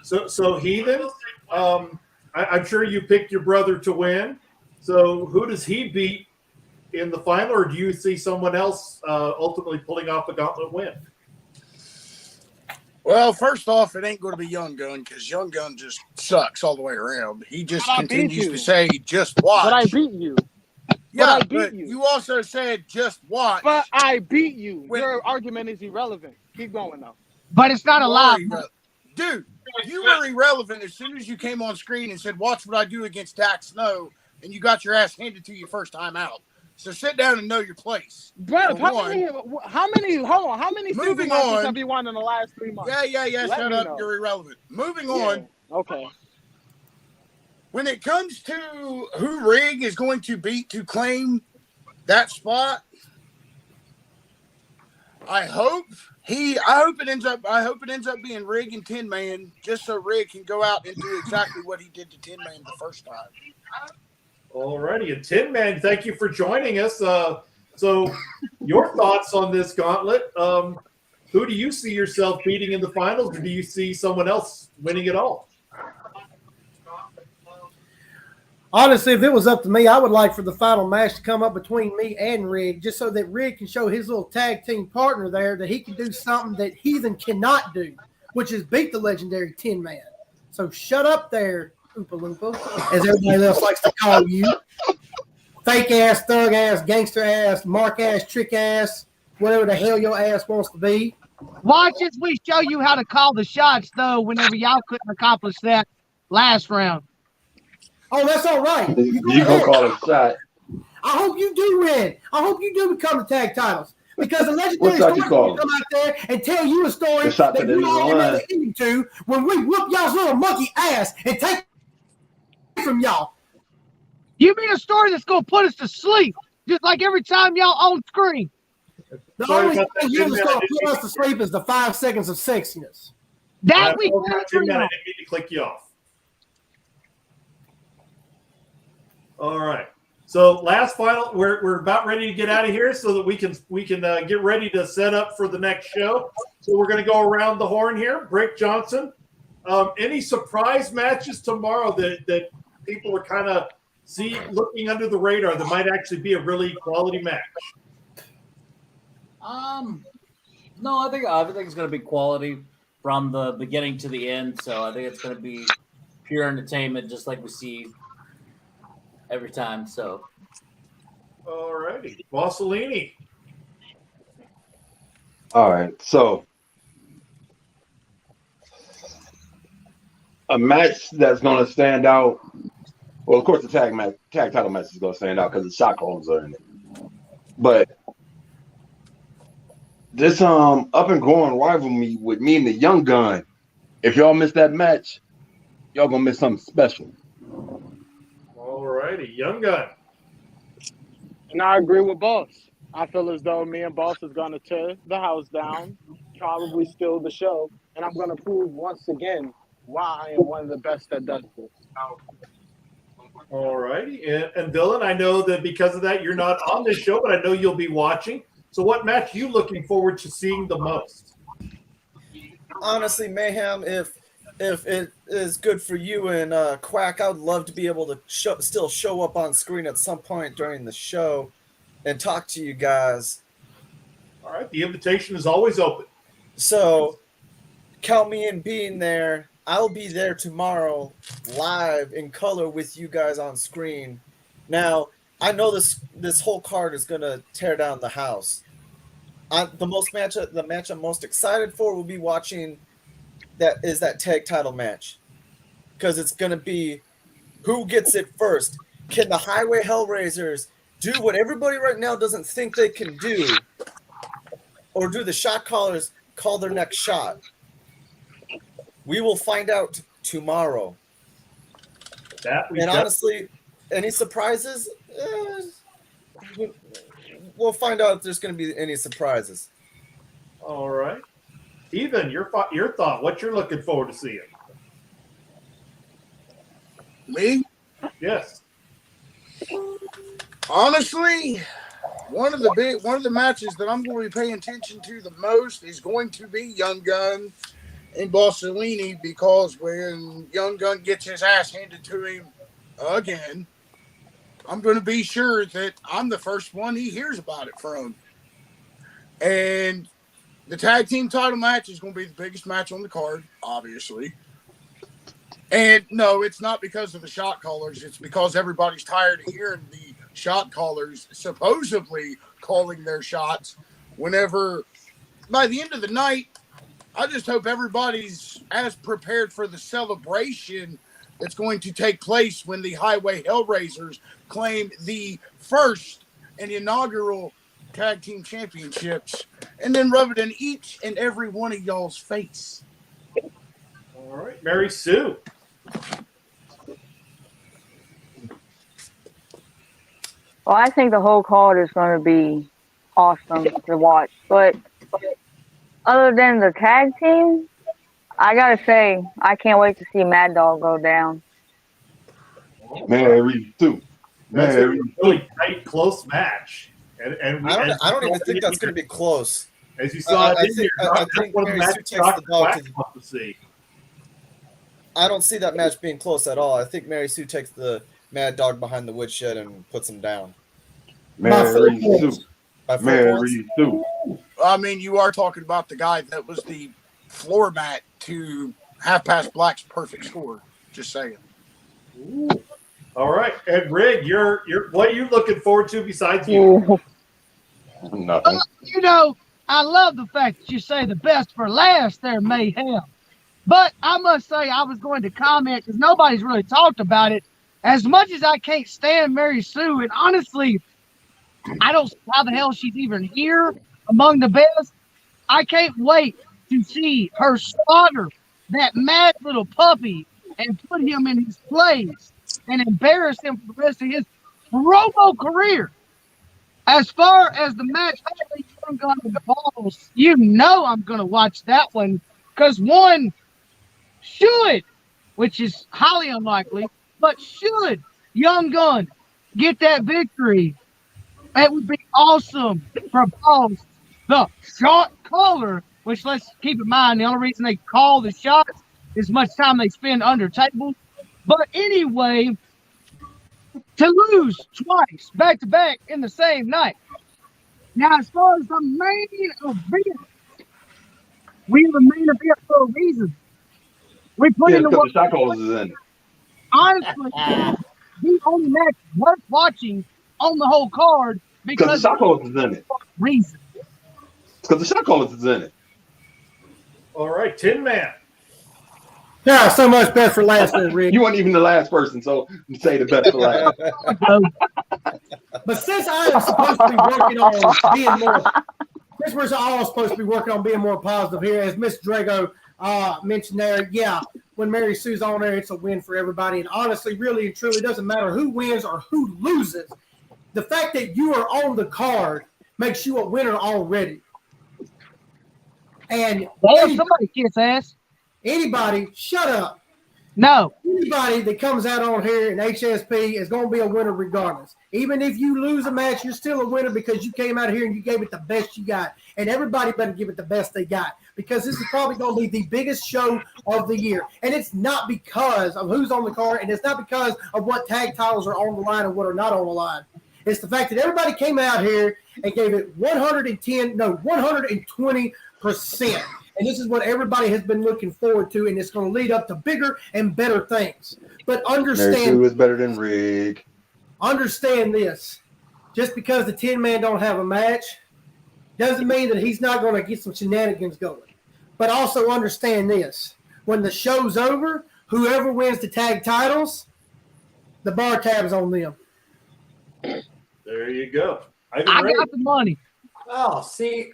So Heathen, I'm sure you picked your brother to win. So who does he beat in the final, or do you see someone else ultimately pulling off the gauntlet win? Well, first off, it ain't going to be Young Gun because Young Gun just sucks all the way around. He just continues to say, just watch. But I beat you. Yeah, but I beat you. You also said, just watch. But I beat you. Your argument is irrelevant. Keep going, though. But it's not a lie. Dude, you were irrelevant as soon as you came on screen and said, watch what I do against Dax Snow, and you got your ass handed to you first time out. So sit down and know your place. Bro, how many Moving matches on. have you won in the last 3 months? Yeah. Let Shut me up. know. You're irrelevant. Moving on. Okay. When it comes to who Rig is going to beat to claim that spot, I hope it ends up being Rig and Tin Man, just so Rig can go out and do exactly what he did to Tin Man the first time. All righty. And Tin Man, thank you for joining us. So your thoughts on this gauntlet. Who do you see yourself beating in the finals, or do you see someone else winning it all? Honestly, if it was up to me, I would like for the final match to come up between me and Rig, just so that Rig can show his little tag team partner there that he can do something that Heathen cannot do, which is beat the legendary Tin Man. So shut up there, Oompa Loompa, as everybody else likes to call you. Fake ass, thug ass, gangster ass, mark ass, trick ass, whatever the hell your ass wants to be. Watch as we show you how to call the shots, though, whenever y'all couldn't accomplish that last round. Oh, that's all right. You gonna call it a shot. I hope you do win. I hope you do become the tag titles. because the legendary What shot you story call will come out there and tell you a story The shot that to the you all line. never into when we whoop y'all's little monkey ass and take from y'all. You mean a story that's going to put us to sleep, just like every time y'all on screen. The Sorry only about thing that, here Jim, that's man. going to put us to sleep is the 5 seconds of sexiness. That we Jim, can I agree didn't on. mean to click you off. All right. So last final, we're about ready to get out of here so that we can get ready to set up for the next show. So we're going to go around the horn here. Brick Johnson, any surprise matches tomorrow that people are kind of looking under the radar that might actually be a really quality match? No, I think everything's going to be quality from the beginning to the end. So I think it's going to be pure entertainment, just like we see every time. So, all righty, Bossellini. All right, so a match that's going to stand out. Well, of course, the tag title match is going to stand out because the shot callers are in it. But this up and going rivalry with me and the Young Gun. If y'all miss that match, y'all gonna miss something special. All righty, Young Gun. And I agree with Boss. I feel as though me and Boss is going to tear the house down, probably steal the show, and I'm going to prove once again why I am one of the best that does this. All righty. And Dylan, I know that because of that, you're not on this show, but I know you'll be watching. So what match are you looking forward to seeing the most? Honestly, Mayhem, if it is good for you and Quack, I would love to be able to still show up on screen at some point during the show and talk to you guys. All right. The invitation is always open. So count me in being there. I'll be there tomorrow live in color with you guys on screen. Now, I know this whole card is going to tear down the house. The match I'm most excited for will be watching that tag title match, because it's going to be who gets it first. Can the Highway Hellraisers do what everybody right now doesn't think they can do, or do the shot callers call their next shot? We will find out tomorrow. Honestly, any surprises? We'll find out if there's going to be any surprises. All right. Ethan, your thought, what you're looking forward to seeing? Me? Yes. Honestly, one of the matches that I'm going to be paying attention to the most is going to be Young Gun and Bossellini, because when Young Gun gets his ass handed to him again, I'm going to be sure that I'm the first one he hears about it from. And the tag team title match is going to be the biggest match on the card, obviously. And no, it's not because of the shot callers. It's because everybody's tired of hearing the shot callers supposedly calling their shots whenever, by the end of the night, I just hope everybody's as prepared for the celebration that's going to take place when the Highway Hellraisers claim the first and inaugural tag team championships, and then rub it in each and every one of y'all's face. All right, Mary Sue. Well, I think the whole card is going to be awesome to watch. But other than the tag team, I got to say, I can't wait to see Mad Dog go down. Mary Sue. That's a really tight, close match. And I don't even think that's going to be close. As you saw, I think Mary Sue takes the dog to see. I don't see that match being close at all. I think Mary Sue takes the Mad Dog behind the woodshed and puts him down. Mary Sue. Mary Sue. I mean, you are talking about the guy that was the floor mat to Half Past Black's perfect score. Just saying. Ooh. All right, and Rig, you're what are you looking forward to besides you? Nothing. You know, I love the fact that you say the best for last there, Mayhem. But I must say, I was going to comment because nobody's really talked about it. As much as I can't stand Mary Sue, and honestly, I don't see how the hell she's even here. among the best. I can't wait to see her slaughter that mad little puppy and put him in his place and embarrass him for the rest of his promo career. As far as the match, Young Gun and Balls, you know I'm going to watch that one because one should, which is highly unlikely, but should Young Gun get that victory, it would be awesome for Balls, the shot caller, which let's keep in mind, the only reason they call the shots is much time they spend under tables. But anyway, to lose twice back to back in the same night. Now, as far as the main event, we have a main event for a reason. We put in the work. The shot callers is in. Honestly, the only match worth watching on the whole card because the shot callers is in it. Reason. Because the shot callers is in it. All right, Tin Man. Yeah, so much best for last there, Rick. You weren't even the last person, so you say the best for last. But since I am supposed to be working on being more, since we're all supposed to be working on being more positive here, as Miss Drago mentioned there, yeah, when Mary Sue's on there, it's a win for everybody. And honestly, really and truly, it doesn't matter who wins or who loses. The fact that you are on the card makes you a winner already. And somebody kiss ass. Anybody, shut up. No. Anybody that comes out on here in HSP is going to be a winner regardless. Even if you lose a match, you're still a winner because you came out here and you gave it the best you got. And everybody better give it the best they got because this is probably going to be the biggest show of the year. And it's not because of who's on the card, and it's not because of what tag titles are on the line and what are not on the line. It's the fact that everybody came out here and gave it 120%. And this is what everybody has been looking forward to, and it's going to lead up to bigger and better things. But Mary Sue is better than Rig. Understand this. Just because the Tin Man don't have a match doesn't mean that he's not going to get some shenanigans going. But also understand this. When the show's over, whoever wins the tag titles, the bar tab's on them. There you go. I got the money. Oh, see,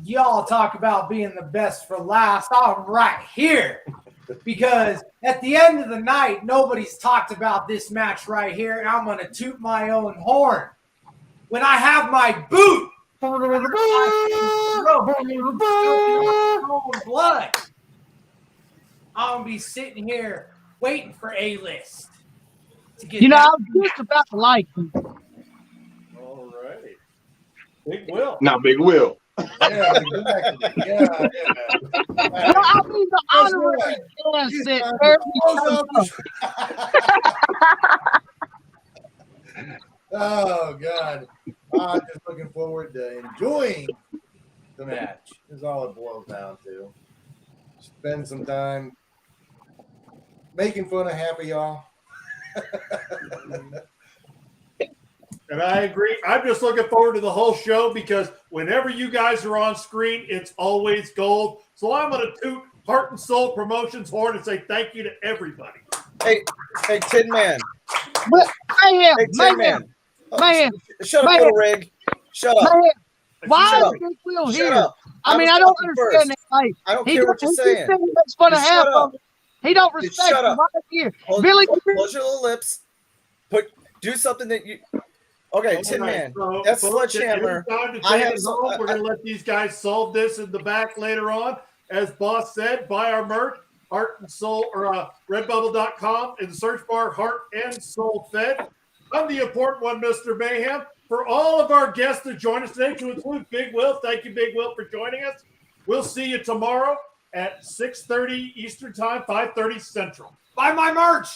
y'all talk about being the best for last. I'm right here. Because at the end of the night, nobody's talked about this match right here, and I'm going to toot my own horn. When I have my boot, blood, I'm going to be sitting here waiting for A-List. You know, I was just about to like him. All right. Big Will. Not Big Will. Yeah, exactly. Yeah. Well, I mean, the honorary guest that Oh, God. I'm just looking forward to enjoying the match. Is all it boils down to. Spend some time making fun of half of y'all. And I agree. I'm just looking forward to the whole show because whenever you guys are on screen, it's always gold. So I'm going to toot Heart and Soul Promotions horn and say thank you to everybody. Hey, Tin Man. But Hey, Tin Man. Shut up, little Rig. Shut up. Why is Big Will Shut here? up. I mean, I don't understand that. Like, I don't care what you're saying. Makes fun of Just half shut of it. He don't Just respect shut him up. right here. Close your little lips. Do something that you. Okay, Tin Man. So, That's folks, Sledgehammer. it's time to I take have it some- home. We're going to let these guys solve this in the back later on. As Boss said, buy our merch, Heart and Soul, or redbubble.com, in the search bar, Heart and Soul Fed. I'm the important one, Mr. Mayhem. For all of our guests to join us today, to include Big Will. Thank you, Big Will, for joining us. We'll see you tomorrow at 6:30 Eastern Time, 5:30 Central. Buy my merch.